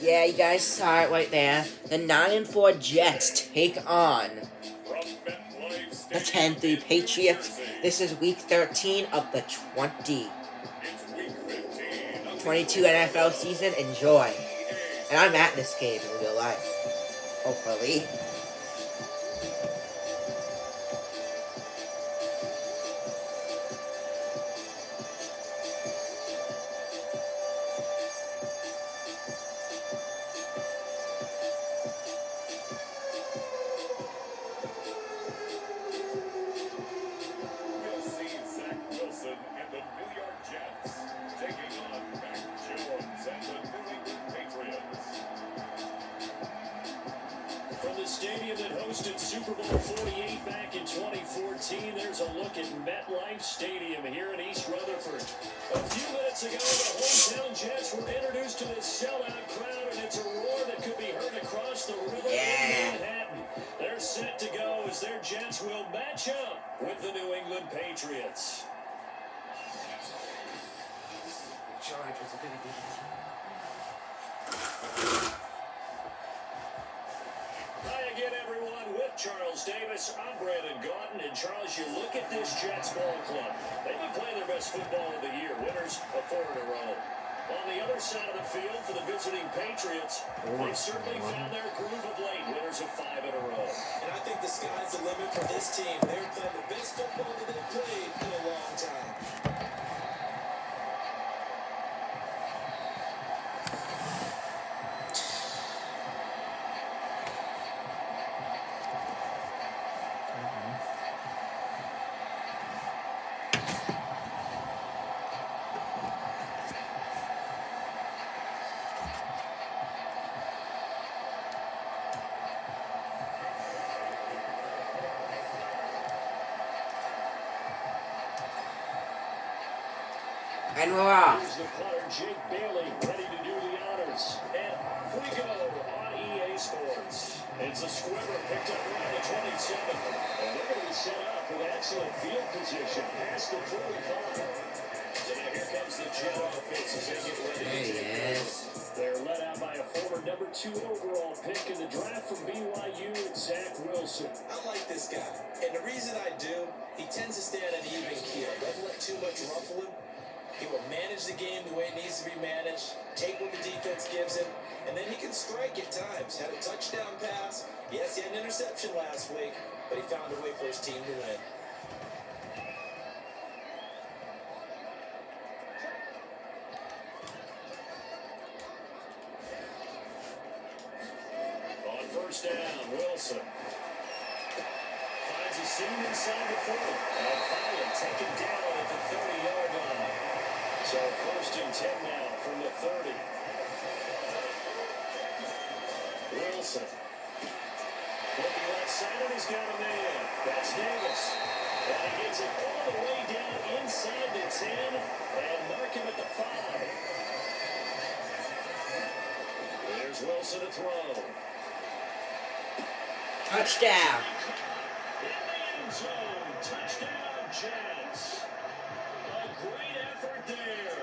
Yeah, you guys saw it right there. The 9-4 Jets take on the 10-3 Patriots. This is week 13 of the 2022 NFL season. Enjoy. And I'm at this game in real life. Hopefully. From the stadium that hosted Super Bowl 48 back in 2014, there's a look at MetLife Stadium here in East Rutherford. A few minutes ago, the hometown Jets were introduced to this sellout crowd, and it's a roar that could be heard across the river in Manhattan. They're set to go as their Jets will match up with the New England Patriots. Chargers are going to be the team. Charles Davis, I'm Brandon Gaughton, and Charles, you look at this Jets ball club. They've been playing their best football of the year, winners of 4 in a row. On the other side of the field for the visiting Patriots, they've certainly found their groove of late, winners of 5 in a row. And I think the sky's the limit for this team. They're playing the best football that they've played in a long time. And we're off. Here's the punter, Jake Bailey, ready to do the honors. And off we go on EA Sports. It's a squibber picked up around the 27. And they're going to be set up with excellent field position past the 45. So now here comes the Jet offense as they get ready. There he is. They're led out by a former number 2 overall pick in the draft from BYU, Zach Wilson. I like this guy. And the reason I do, he tends to stay on an even keel. Doesn't let too much ruffle him. He will manage the game the way it needs to be managed, take what the defense gives him, and then he can strike at times. Had a touchdown pass. Yes, he had an interception last week, but he found a way for his team to win. On first down, Wilson finds a seam inside the 40. And finally taken down at the 30-yard line. So first and 10 now from the 30. Wilson. Looking left side, and he's got a man. That's Davis. And he gets it all the way down inside the 10 and mark him at the 5. There's Wilson to throw. Touchdown. In the end zone. Touchdown, Jets. A great effort there.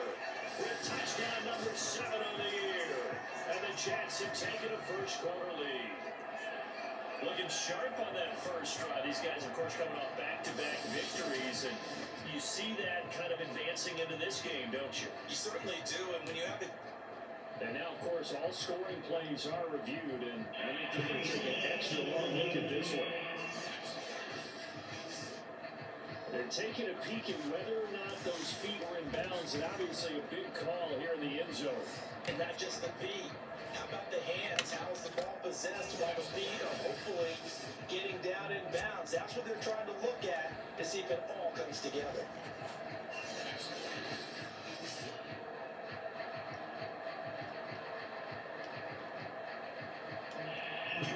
With touchdown number 7 on the year. And the Jets have taken a first quarter lead. Looking sharp on that first drive. These guys, of course, coming off back-to-back victories. And you see that kind of advancing into this game, don't you? You certainly do, and when you have it. And now, of course, all scoring plays are reviewed. And I think they're going to take an extra long look at this one. They're taking a peek at whether or not those feet were in bounds, and obviously a big call here in the end zone. And not just the feet. How about the hands? How is the ball possessed while the feet are hopefully getting down in bounds? That's what they're trying to look at to see if it all comes together. So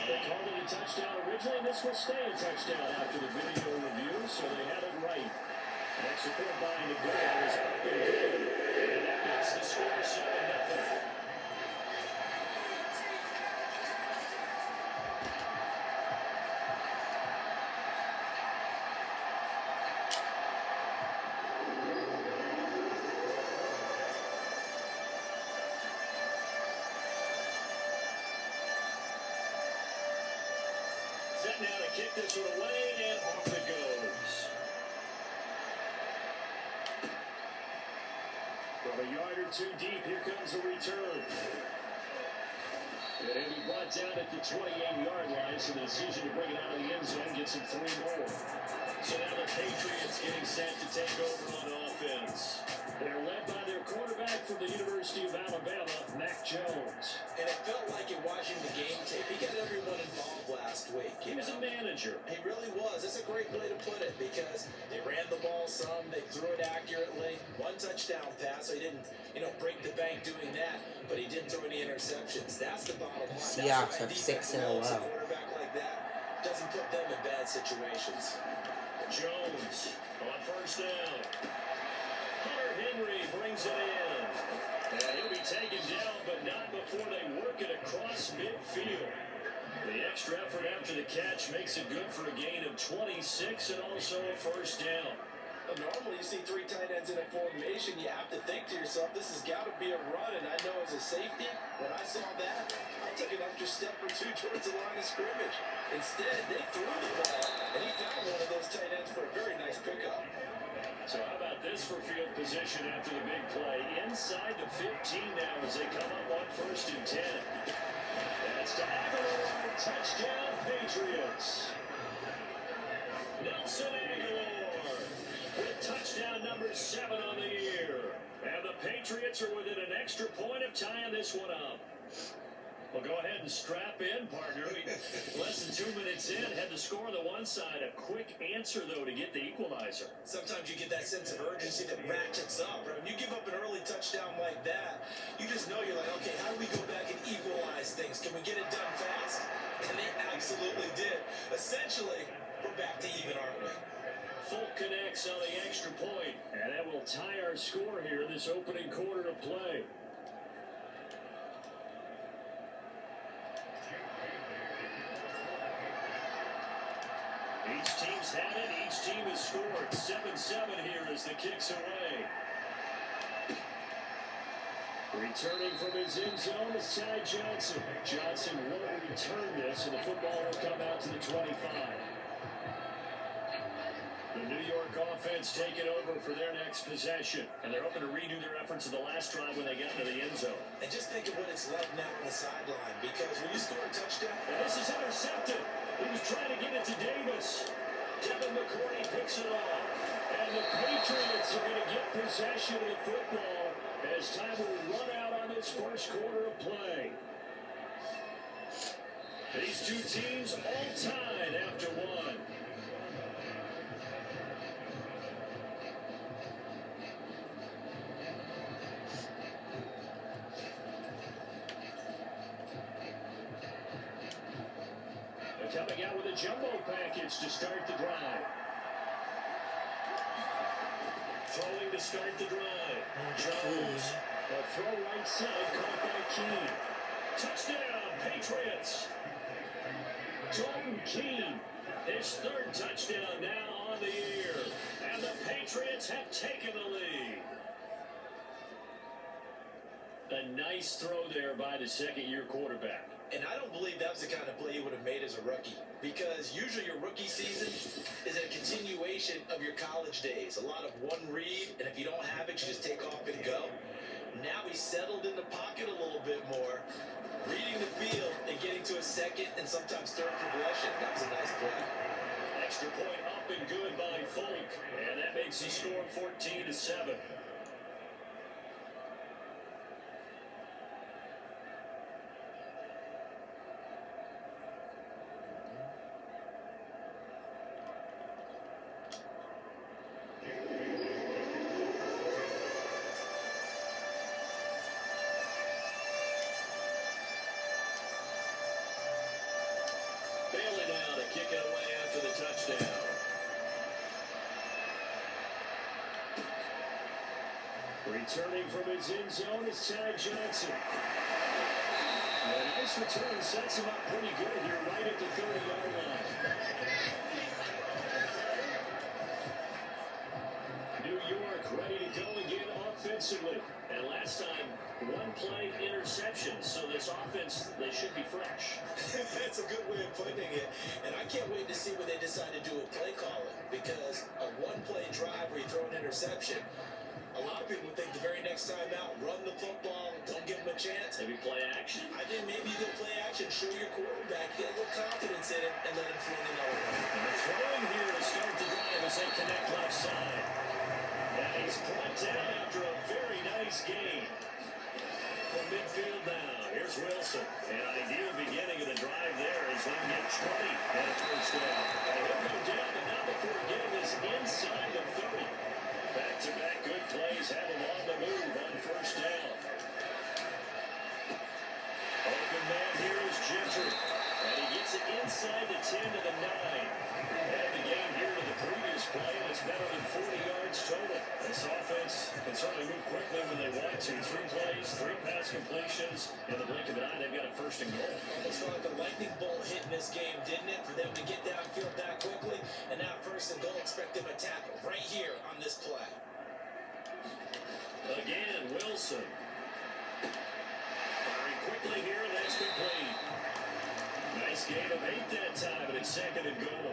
they called it a touchdown originally. This will stay a touchdown after the video review, so they had it right. Next support behind the goal is up and good. And that makes the score 7-0. kick this one away, and off it goes. From a yard or two deep, here comes the return. And it'll be brought down at the 28-yard line, so the decision to bring it out of the end zone gets him 3 more. So now the Patriots getting set to take over on offense. They're led by their quarterback from the University of Alabama, Mac Jones. And it felt like in watching the game tape, he got everyone involved last week. He was a manager. He really was. That's a great way to put it because they ran the ball some, they threw it accurately. 1 touchdown pass, so he didn't, break the bank doing that, but he didn't throw any interceptions. That's the bottom line. Seahawks have 6 in a row. A quarterback like that doesn't put them in bad situations. Jones on first down. Hunter Henry brings it in. And he'll be taken down, but not before they work it across midfield. The extra effort after the catch makes it good for a gain of 26 and also a first down. Normally, you see 3 tight ends in a formation, you have to think to yourself, this has got to be a run. And I know as a safety, when I saw that, I took an extra step or 2 towards the line of scrimmage. Instead, they threw the ball, and he found one of those tight ends for a very nice pickup. So how about this for field position after the big play? Inside the 15 now as they come up on 1st and 10. That's to Aguilar. Touchdown, Patriots. Nelson Aguilar with touchdown number 7 on the year. And the Patriots are within an extra point of tying this one up. Well, go ahead and strap in, partner. Less than 2 minutes in, had the score on the one side. A quick answer, though, to get the equalizer. Sometimes you get that sense of urgency that ratchets up. Right? When you give up an early touchdown like that, you just know you're like, okay, how do we go back and equalize things? Can we get it done fast? And they absolutely did. Essentially, we're back to even, aren't we? Folk connects on the extra point, and that will tie our score here in this opening quarter of play. Each team's had it. Each team has scored. 7-7 here as the kick's away. Returning from his end zone is Ty Johnson. Johnson won't return this, and the football will come out to the 25. The New York offense taking over for their next possession, and they're hoping to redo their efforts in the last drive when they got into the end zone. And just think of what it's like now on the sideline, because when you score a touchdown, and this is intercepted. He was trying to get it to Davis. Devin McCourty picks it off. And the Patriots are going to get possession of the football as time will run out on this first quarter of play. These two teams all tied after 1. Coming out with a jumbo package to start the drive. Throwing to start the drive. Jones. A throw right side caught by Keene. Touchdown, Patriots. Dalton Keene. His 3rd touchdown now on the year. And the Patriots have taken the lead. A nice throw there by the 2nd-year quarterback. And I don't believe that was the kind of play you would have made as a rookie. Because usually your rookie season is a continuation of your college days. A lot of one read, and if you don't have it, you just take off and go. Now he's settled in the pocket a little bit more, reading the field and getting to a 2nd and sometimes 3rd progression. That was a nice play. Extra point up and good by Folk. And that makes the score 14-7. Kick it away after the touchdown. Returning from his end zone is Ty Johnson. A nice return sets him up pretty good here right at the 30-yard line. New York ready to go again offensively. defensively. And last time, one play interception. So this offense, they should be fresh. That's a good way of putting it. And I can't wait to see what they decide to do with play calling. Because a one-play drive where you throw an interception, a lot of people think the very next time out, run the football, don't give them a chance. Maybe play action? I think maybe you go play action, show your quarterback, get a little confidence in it, and let him throw the other way. And the throwing here to start the drive as they connect left side. And he's brought down after a very nice gain. From midfield now, here's Wilson. An ideal beginning of the drive there as they get 20 at a first down. And he'll go down, but not before getting this inside the 30. Back-to-back good plays have him on the move on first down. Open man here is Gentry. And he gets it inside the 10 to the 9. And the game here to the previous play, and it's better than 40 yards total. This offense can certainly move quickly when they want to. 3 plays, 3 pass completions. In the blink of an eye, they've got a first and goal. It's like a lightning bolt hit in this game, didn't it? For them to get downfield that quickly. And now first and goal, expect them to tackle right here on this play. Again, Wilson. Firing quickly here, and that's complete. Nice gain of 8 that time, and it's second and goal.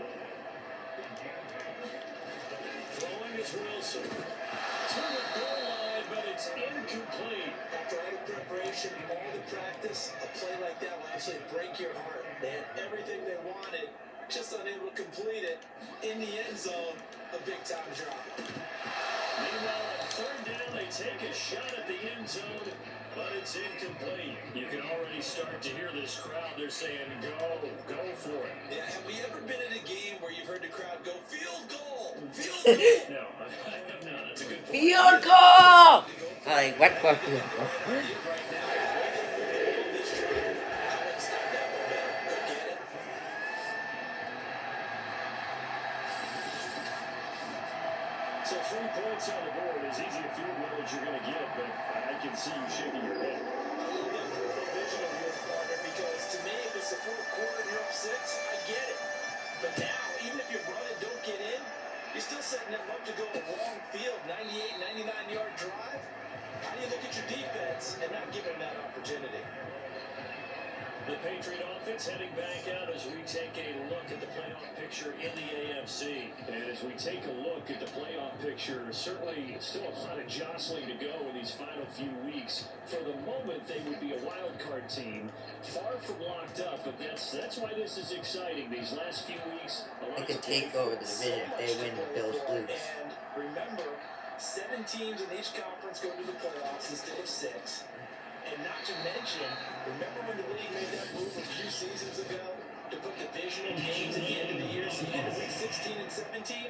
Throwing is Wilson. To the goal line, but it's incomplete. After all the preparation, all the practice, a play like that will actually break your heart. They had everything they wanted, just unable to complete it. In the end zone, a big-time drop. Meanwhile, on third down, they take a shot at the end zone, but it's incomplete. You can already start to hear this crowd. They're saying, go for it. Yeah, have we ever been in a game where you've heard the crowd go, field goal, field goal? No, I have not. That's a good point. Field goal! I went for field goal. Right now, this drive, I wouldn't stop that momentum. Go get it. So 3 points on the board, as easy a field goal as you're going to get, but I can see you shaking your head. I love that peripheral vision of yours, partner, because to me, if it's the fourth quarter and you're up 6, I get it. But now, even if you run and don't get in, you're still setting them up to go a long field, 98, 99-yard drive. How do you look at your defense and not give them that opportunity? The Patriot offense heading back out as we take a look at the playoff picture in the AFC. And as we take a look at the playoff picture, certainly still a lot of jostling to go in these final few weeks. For the moment, they would be a wild card team, far from locked up, but that's why this is exciting. These last few weeks, They could take over the division if they win, the Bills lose. And remember, 7 teams in each conference go to the playoffs instead of 6. And not to mention, remember when the league made that move a few seasons ago to put divisional games at the end of the year, so you had to win 16 and 17?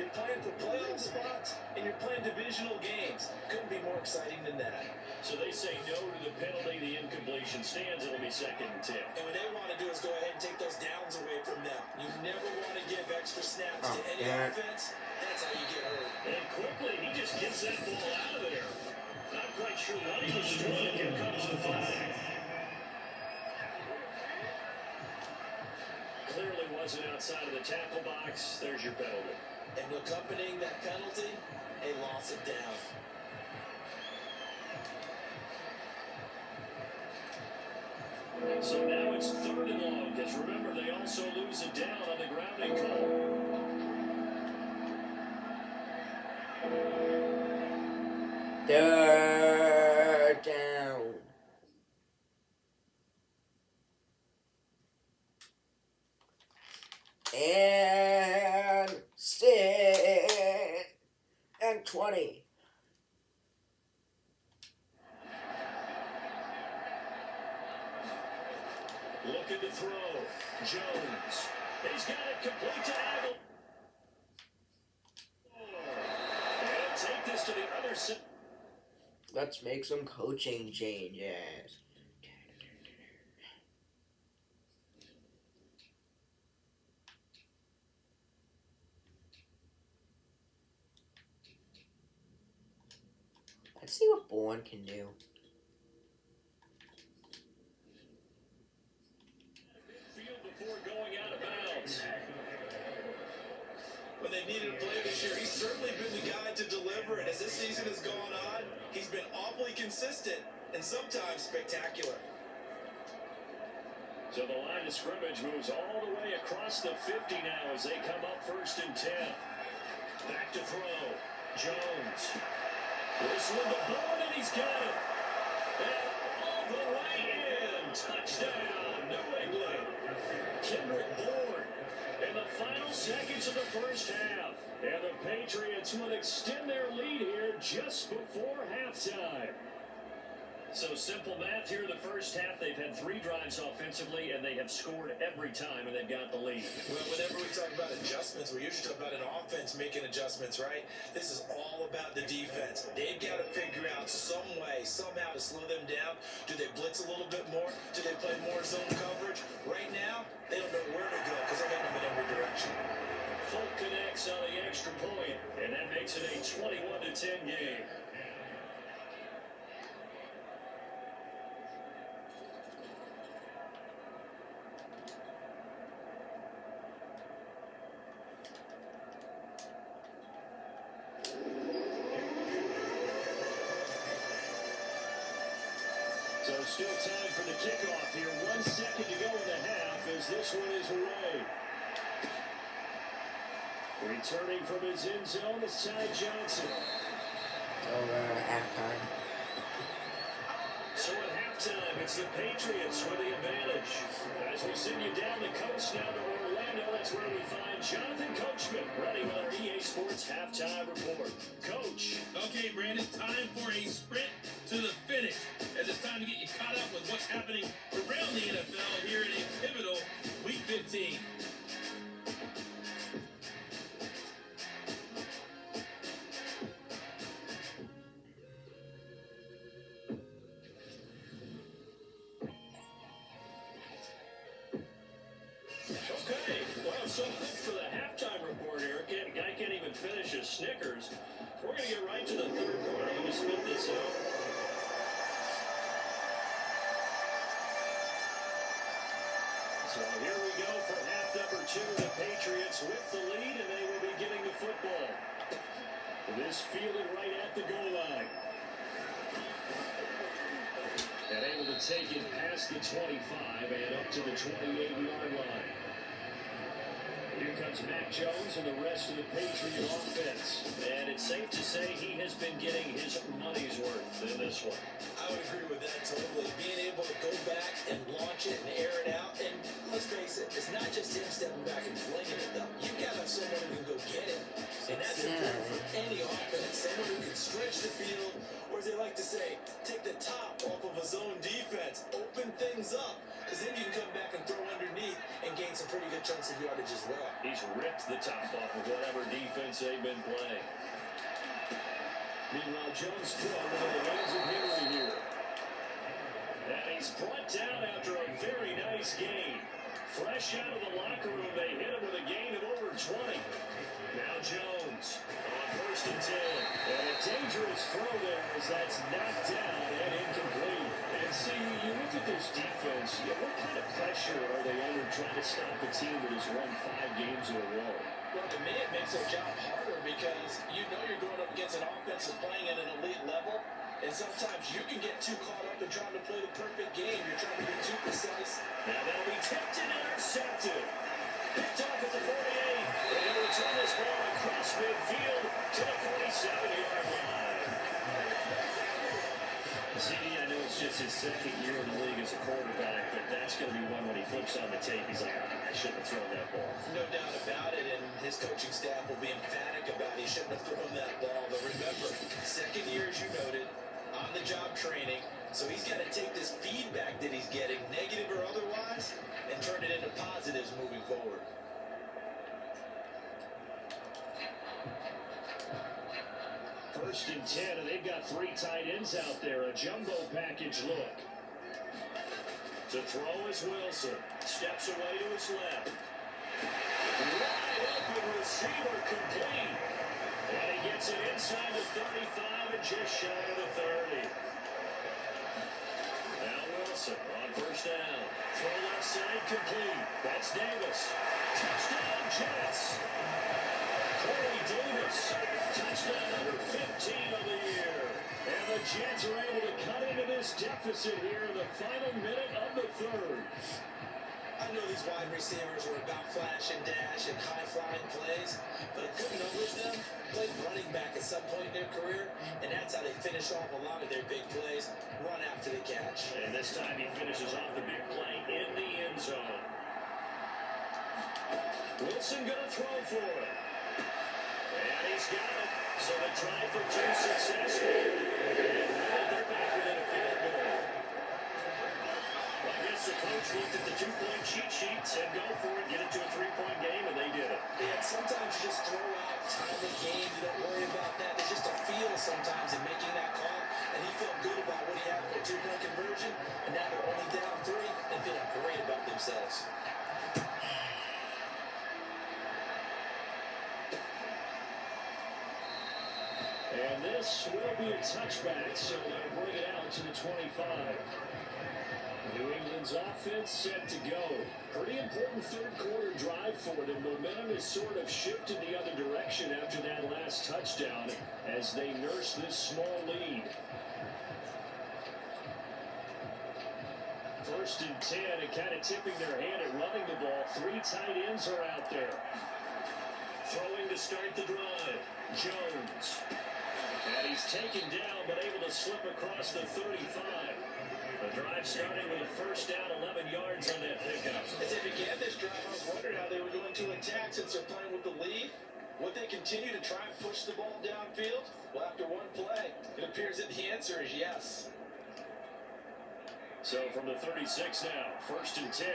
You're playing for playoff spots, and you're playing divisional games. Couldn't be more exciting than that. So they say no to the penalty, the incompletion stands, it'll be second and 10. And what they want to do is go ahead and take those downs away from them. You never want to give extra snaps to any offense. That's how you get hurt. And quickly, he just gets that ball out of there. Not quite sure what he was doing. Here comes the flag. Clearly wasn't outside of the tackle box. There's your penalty. And accompanying that penalty, a loss of down. So now it's third and long, because remember, they also lose it down on the grounding call. Third down. And 6 and 20. Looking to throw. Jones. He's got it complete to Hagel. And take this to the other side. Let's make some coaching changes. Let's see what Bourne can do. Field before going out of bounds. When they needed a play, they this year. He's certainly been the guy to deliver, and as this season has gone on, he's been awfully consistent and sometimes spectacular. So the line of scrimmage moves all the way across the 50 now as they come up 1st and 10. Back to throw. Jones. This one to Bourne, and he's got it. And all the way in. Touchdown, New England. Kendrick Bourne in the final seconds of the first half. And the Patriots will extend their lead here just before halftime. So simple math here in the first half. They've had 3 drives offensively, and they have scored every time, and they've got the lead. Well, whenever we talk about adjustments, we usually talk about an offense making adjustments, right? This is all about the defense. They've got to figure out some way, somehow to slow them down. Do they blitz a little bit more? Do they play more zone coverage? Right now, they don't know where to go because they're hitting them in every direction. Folk connects on the extra point, and that makes it a 21-10 game. So still time for the kickoff here. 1 second to go in the half as this one is away. Returning from his end zone is Ty Johnson. Over halftime. So at halftime, it's the Patriots with the advantage. As we send you down the coast now to Orlando, that's where we find Jonathan Coachman, ready with our EA Sports halftime report. Coach. Okay, Brandon, time for a sprint to the finish, as it's time to get you caught up with what's happening around the NFL here in a pivotal Week 15. Okay, well, so quick for the halftime report here. Guy can't even finish his Snickers. We're going to get right to the third quarter. Let me spit this out. So here we go for half number 2. The Patriots with the lead, and they will be getting the football. This fielded right at the goal line. And able to take it past the 25 and up to the 28-yard line. Here comes Mac Jones and the rest of the Patriot offense. And it's safe to say he has been getting his money's worth in this one. I would agree with that totally. Being able to go back and launch it and air it out. And let's face it, it's not just him stepping back and flinging it, though. You've got to have someone who can go get it. And that's important for any offense. Someone who can stretch the field, or as they like to say, take the top off of a zone defense, open things up. Because then you can come back and throw underneath and gain some pretty good chunks of yardage as well. He's ripped the top off of whatever defense they've been playing. Meanwhile, Jones throw into the hands of Henry here. And he's brought down after a very nice gain. Fresh out of the locker room, they hit him with a gain of over 20. Now Jones on 1st and 10. And a dangerous throw there as that's knocked down and incomplete. And see, you look at this defense, what kind of pressure are they under trying to stop a team that has won 5 games in a row? Well, to me, it makes their job harder because you know you're going up against an offense that's playing at an elite level. And sometimes you can get too caught up in trying to play the perfect game. You're trying to be too precise. Now that'll be tipped and intercepted. Picked off at the 48. And he'll return this ball across midfield to the 47-yard line. CD, I know it's just his second year in the league as a quarterback, but that's going to be one when he flips on the tape. He's like, I shouldn't have thrown that ball. No doubt about it, and his coaching staff will be emphatic about he shouldn't have thrown that ball. But remember, second year, as you noted, on-the-job training, so he's got to take this feedback that he's getting, negative or otherwise, and turn it into positives moving forward. First and 10, and they've got 3 tight ends out there. A jumbo package look. To throw is Wilson. Steps away to his left. Wide open receiver complete. And he gets it inside the 35 and just shy of the 30. Now Wilson on 1st down. Throw left side complete. That's Davis. Touchdown Jets. Corey Davis, touchdown number 15 of the year. And the Jets are able to cut into this deficit here in the final minute of the third. I know these wide receivers were about flash and dash and high-flying plays, but a good number of them played running back at some point in their career, and that's how they finish off a lot of their big plays, run after the catch. And this time he finishes off the big play in the end zone. Wilson going to throw for it. And he's got it. So the try for two successful. And now they're back within a field goal. Well, I guess the coach looked at the two-point cheat sheet, said go for it, get it to a three-point game, and they did it. Yeah, sometimes you just throw out time of game. You don't worry about that. There's just a feel sometimes in making that call. And he felt good about what he had for a two-point conversion. And now they're only down 3 and feeling great about themselves. And this will be a touchback, so they'll bring it out to the 25. New England's offense set to go. Pretty important third quarter drive for them. Momentum has sort of shifted the other direction after that last touchdown as they nurse this small lead. First and 10 and kind of tipping their hand at running the ball. 3 tight ends are out there. Throwing to start the drive. Jones. And he's taken down but able to slip across the 35. The drive starting with a first down, 11 yards on that pickup. As they began this drive, I was wondering how they were going to attack since they're playing with the lead. Would they continue to try and push the ball downfield? Well, after one play, it appears that the answer is yes. So from the 36 now, first and 10.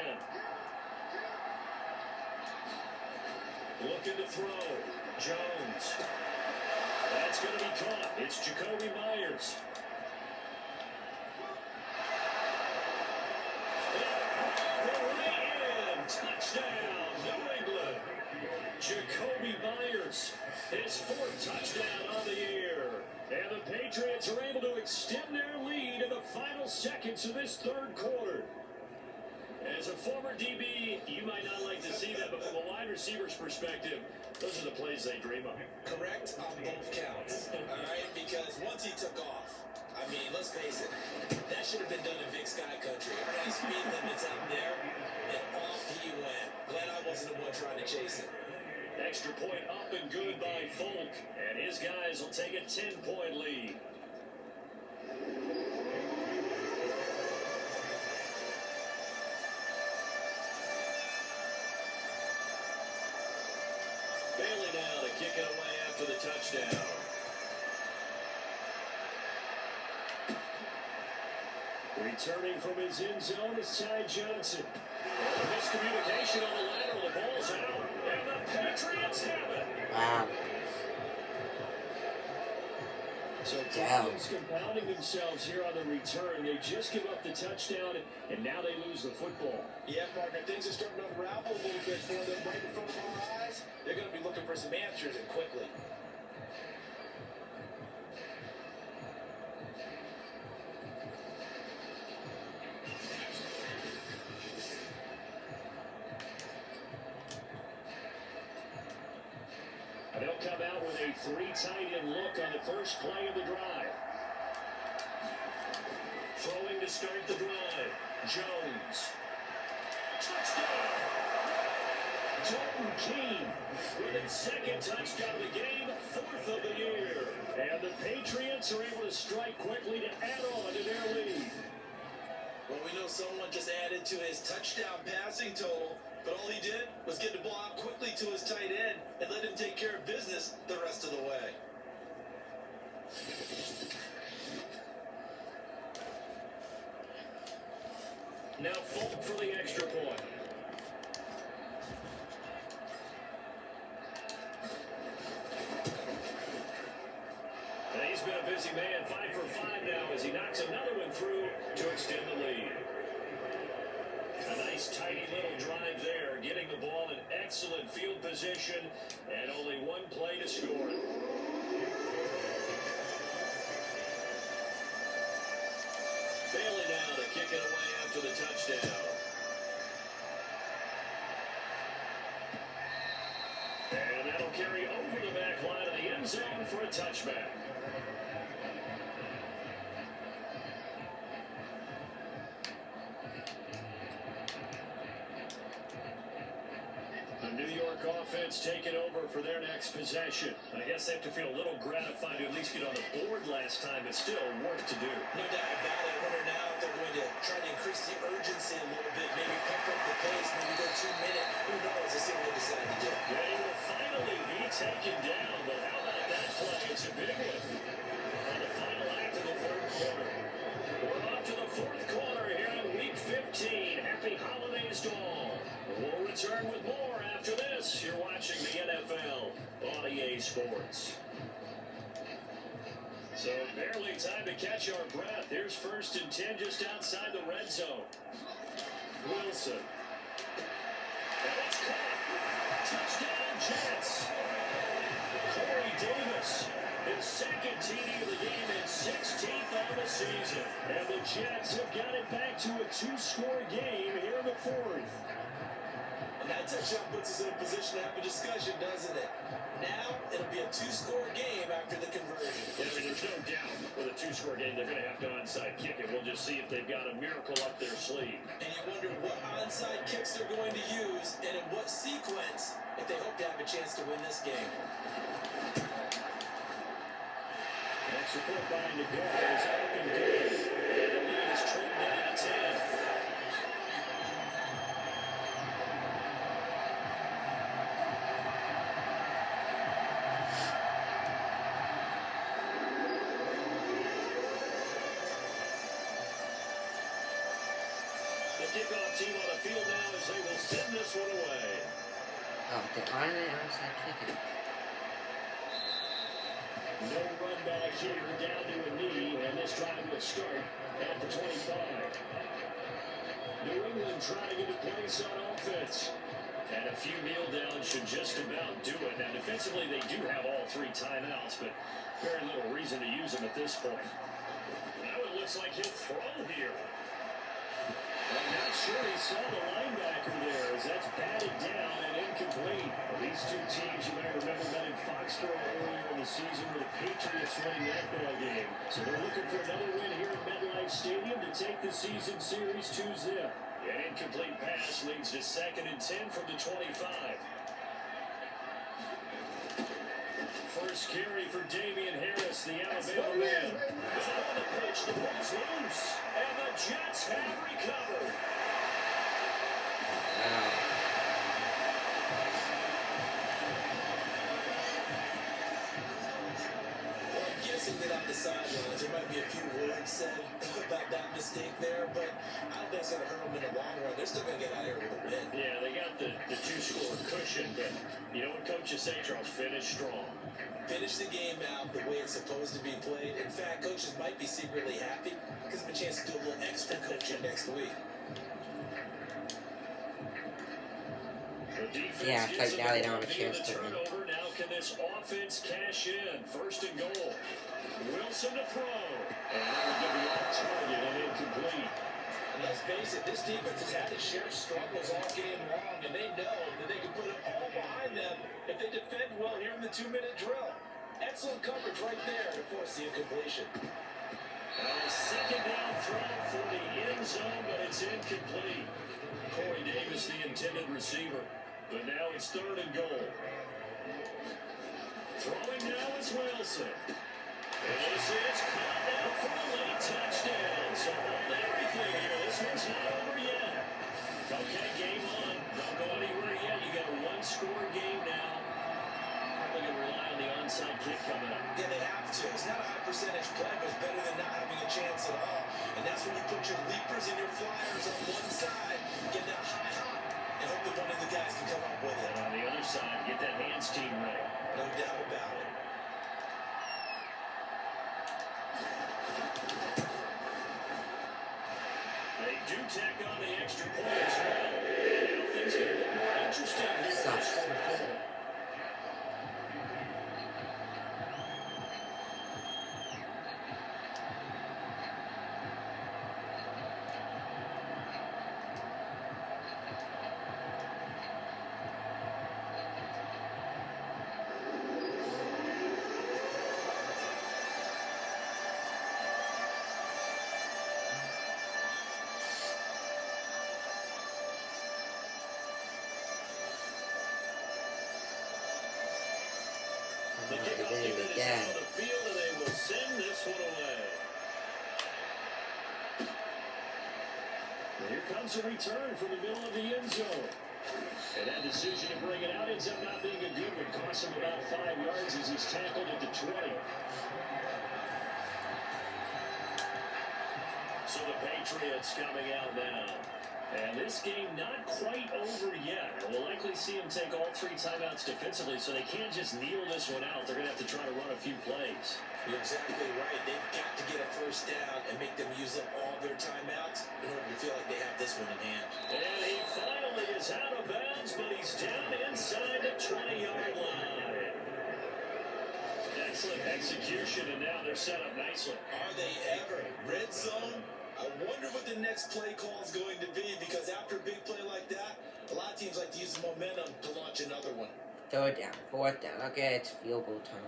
Looking to throw. Jones. That's going to be caught. It's Jacoby Myers. Touchdown, New England. Jacoby Myers, his 4th touchdown of the year. And the Patriots are able to extend their lead in the final seconds of this third quarter. As a former DB, you might not like to see that, but from a wide receiver's perspective, those are the plays they dream of. Correct on both counts, all right? Because once he took off, I mean, let's face it, that should have been done in Big Sky Country. Everybody speed limits out there, and off he went. Glad I wasn't the one trying to chase him. Extra point up and good by Folk, and his guys will take a 10-point lead. Bailey now to kick it away after the touchdown. Returning from his end zone is Ty Johnson. Miscommunication on the lateral. The ball's out. And the Patriots have it. Wow. So Patriots compounding themselves here on the return. They just give up the touchdown, and now they lose the football. Yeah, partner, things are starting to unravel a little bit for them right in front of our eyes. They're going to be looking for some answers, and quickly. They'll come out with a 3 tight end look on the first play of the drive. Throwing to start the drive. Jones. Touchdown! Dalton Keene with his 2nd touchdown of the game, 4th of the year. And the Patriots are able to strike quickly to add on to their lead. Well, we know someone just added to his touchdown passing total, but all he did was get the ball out quickly to his tight end and let him take care of business the rest of the way. Now Folk for the extra point. And he's been a busy man, 5 for 5 now as he knocks another one through to extend the lead. A nice tidy little drive there, getting the ball in excellent field position and only 1 play to score it. Bailey now to kick it away after the touchdown. And that'll carry over for a touchback. The New York offense taking over for their next possession. I guess they have to feel a little gratified to at least get on the board last time, but still work to do. No doubt about it. I wonder now if they're going to try to increase the urgency a little bit, maybe pump up the pace, maybe go 2 minutes. Who knows? Let's see what they decide to do. They will finally be taken down, but how about that play? It's a big one. On the final act of the third quarter. We're off to the fourth quarter here in Week 15. Happy holidays to all. We'll return with more after this. You're watching the NFL on EA Sports. So barely time to catch our breath. Here's 1st and 10 just outside the red zone. Wilson. And it's caught. Touchdown Jets. Corey Davis. His second TD of the game and 16th on the season. And the Jets have got it back to a 2-score game here in the fourth. And that touchdown puts us in a position to have a discussion, doesn't it? Now, it'll be a 2-score game after the conversion. Yeah, I mean, there's no doubt with a 2-score game, they're going to have to onside kick it. We'll just see if they've got a miracle up their sleeve. And you wonder what onside kicks they're going to use and in what sequence if they hope to have a chance to win this game. Next support by Nagar is up and good. And the lead is trimmed down to 10. Kickoff team on the field now as they will send this one away. Oh, they're on the outside kicking. No run back here, down to a knee, and this drive will start at the 25. New England trying to get a place on offense. And a few kneel downs should just about do it. Now defensively they do have all 3 timeouts, but very little reason to use them at this point. Now it looks like he'll throw here. I'm not sure he saw the linebacker there as that's batted down and incomplete. These two teams, you might remember, met in Foxborough earlier in the season with the Patriots winning that ball game. So they're looking for another win here at MetLife Stadium to take the season series 2-0. An incomplete pass leads to 2nd and 10 from the 25. First carry for Damian Harris, the Alabama man. Is on the pitch, the ball's loose, and the Jets have recovered. Well, I'm guessing that on the sidelines there might be a few words said about that mistake there, but I don't think it's going to hurt them in the long run. They're still going to get out here with a win. Yeah, they got the 2-score cushion, but you know what coaches say, Charles? Finish strong. Finish the game out the way it's supposed to be played. In fact, coaches might be secretly happy because of a chance to do a little extra coaching next week. Yeah, it's like now they don't have a chance to win. Now can this offense cash in? 1st and goal. Wilson to throw. And that will be off target and incomplete. And let's face it, this defense has had its share of struggles all game long, and they know that they can put it all behind them if they defend well here in the 2-minute drill. Excellent coverage right there to force the incompletion. A 2nd down throw for the end zone, but it's incomplete. Corey Davis, the intended receiver. But now it's 3rd and goal. Throwing now is Wilson. And this is caught now for a late touchdown. So hold everything here. This one's not over yet. Okay, game on. Don't go anywhere yet. You got a 1-score game now. Probably going to rely on the onside kick coming up. Yeah, they have to. It's not a high percentage play, but it's better than not having a chance at all. And that's when you put your leapers and your flyers on one side, get that high hop, and hope that one of the guys can come up with it. And on the other side, get that hands team ready. No doubt about it. They do tack on the extra point as well. And now things get a bit more interesting here. Sucks. again. Out of the field, and they will send this one away. And here comes a return from the middle of the end zone. And that decision to bring it out ends up not being a good one. Cost him about 5 yards as he's tackled at the 20. So the Patriots coming out now. And this game not quite over yet. We'll likely see him take all 3 timeouts defensively, so they can't just kneel this one out. They're going to have to try to run a few plays. You're exactly right. They've got to get a first down and make them use up all their timeouts in order to feel like they have this one in hand. And he finally is out of bounds, but he's down inside the 20-yard line. Excellent execution, and now they're set up nicely. Are they ever? Red zone? I wonder what the next play call is going to be, because after a big play like that, a lot of teams like to use the momentum to launch another one. 3rd down, 4th down. Okay, it's field goal time.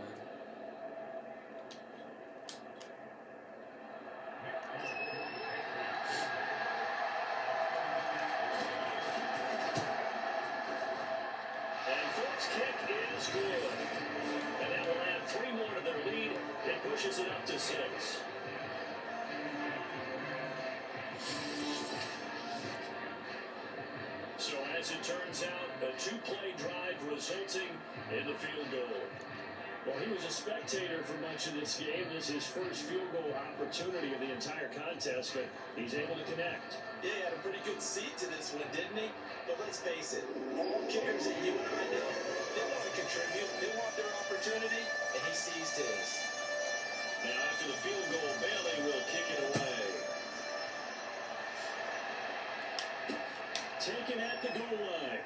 And Ford's kick is good. And that will add 3 more to their lead. It pushes it up to 6. So as it turns out, a 2-play drive resulting in the field goal. Well, he was a spectator for much of this game. This is his first field goal opportunity of the entire contest, but he's able to connect. Yeah, he had a pretty good seat to this one, didn't he? But let's face it, all kickers that you and I know, they want to contribute. They want their opportunity, and he seized his. Now after the field goal, Bailey will kick it away. Taken at the goal line.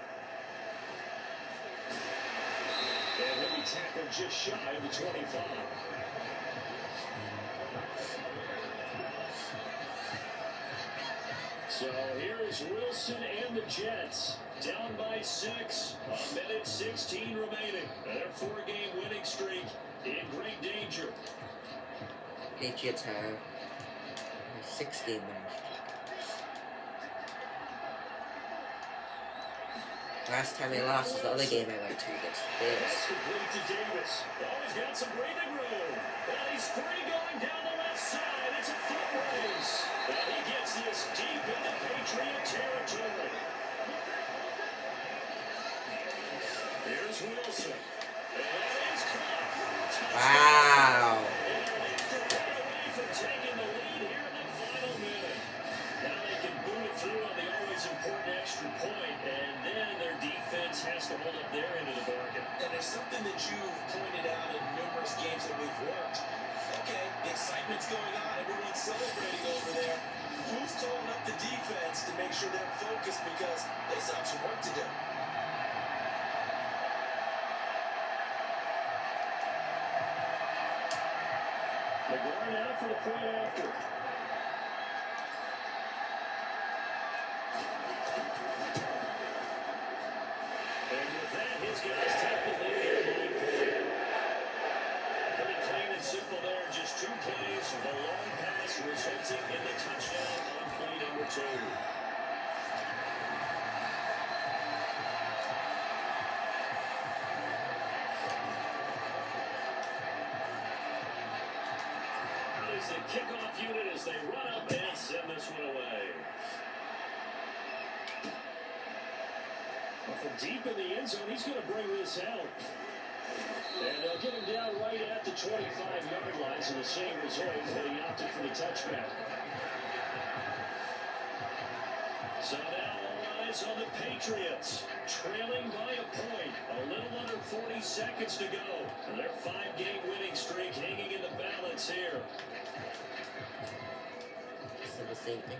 And he'll be tackled just shy of the 25. So here is Wilson and the Jets. Down by 6. A minute 16 remaining. And their 4-game winning streak in great danger. Patriots have a 6-game winning streak. Last time they lost was the other game I went to against the Bears. That's complete to Davis. Oh, he's got some breathing room. And he's free going down the left side. It's a foot race. And he gets this deep into Patriot territory. Here's Wilson. And that is caught. Wow. And they'll have to run away from taking the lead here in the final minute. Now they can boot it through on the always important extra point, and then their defense has to hold up their end of the bargain. And there's something that you've pointed out in numerous games that we've worked. Okay, the excitement's going on. Everyone's celebrating over there. Who's calling up the defense to make sure they're focused, because they still have some work to do? McGuire now for the point after. And with that, his guys take the lead here at 9 point. Pretty clean and simple there. Just 2 plays. The long pass resulting in the touchdown on play number 2. Out is the kickoff unit as they run up and send this one away. Well, from deep in the end zone, he's going to bring this out. And they'll get him down right at the 25-yard line, so the same result, but he opted for the touchback. So now all eyes on the Patriots, trailing by a point, a little under 40 seconds to go. And their 5-game winning streak hanging in the balance here. So the same thing.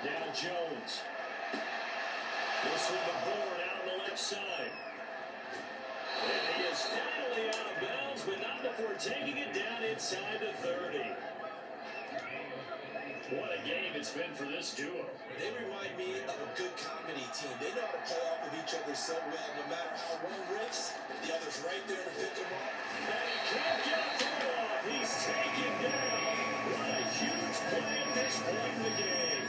Now Jones. This one to Bourne out on the left side. And he is finally out of bounds, but not before taking it down inside the 30. What a game it's been for this duo. They remind me of a good comedy team. They know how to play off of each other so well. No matter how one rips, the other's right there to pick them up. And he can't get a throw off. He's taken down. What a huge play at this point in the game.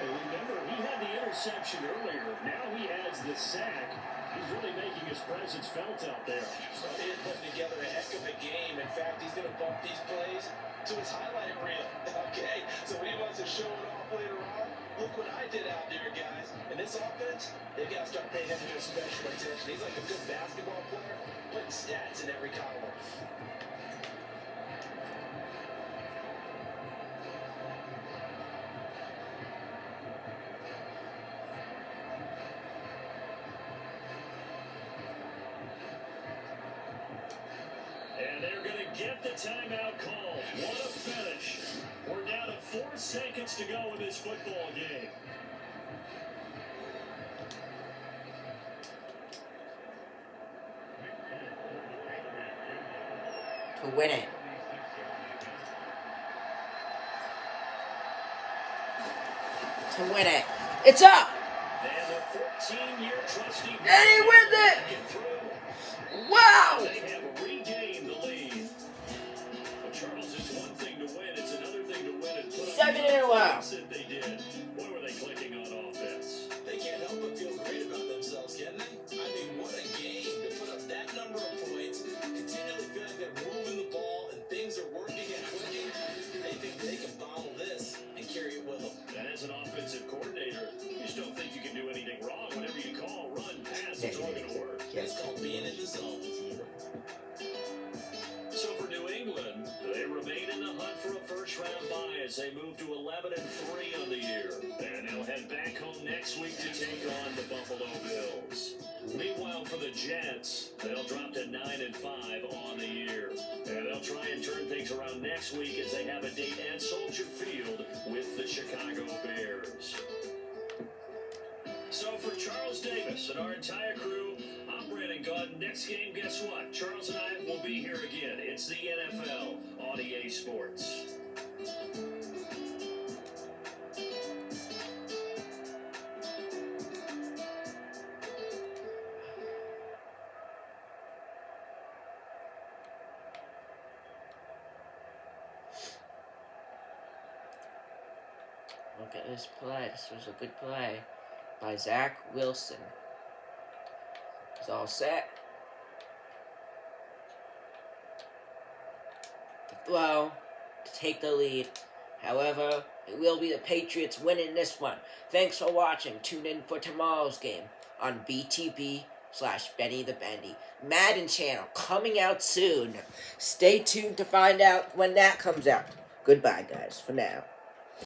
And remember, he had the interception. interception earlier. Now he has the sack. He's really making his presence felt out there. So he is putting together a heck of a game. In fact, he's going to bump these plays to his highlight reel. Okay, so he wants to show it off later on. Look what I did out there, guys. And this offense, they've got to start paying him more special attention. He's like a good basketball player, putting stats in every column. And they're going to get the timeout call. What a finish. We're down to 4 seconds to go in this football game. To win it. To win it. It's up! And the 14-year trustee... And he wins it! Wow! They have regained the lead. But Charles, it's one thing to win. It's another thing to win and put up 7 in a row. that they did. Boy, were they clicking on offense. They can't help but feel great about themselves, can they? I mean, what a game to put up that number of points, continually feeling they're moving the ball and things are working and clicking. They think they can bottle this and carry it with them. And as an offensive coordinator, you just don't think you can do anything wrong. Whatever you call, run, pass, it's all going to work. It's called being in the zone. So for New England, they remain in the hunt for a first-round bye as they move to 11-3 on the year. And they'll head back home next week to take on the Buffalo Bills. Meanwhile, for the Jets, they'll drop to 9-5 on the year. And they'll try and turn things around next week as they have a date at Soldier Field with the Chicago Bears. So for Charles Davis and our entire crew, I'm Brandon Gordon. Next game, guess what? Charles and I will be here again. It's the NFL on EA Sports. Look at this play. This was a good play by Zach Wilson. It's all set. To throw, to take the lead. However, it will be the Patriots winning this one. Thanks for watching. Tune in for tomorrow's game on BTB/Benny the Bendy. Madden channel coming out soon. Stay tuned to find out when that comes out. Goodbye, guys, for now.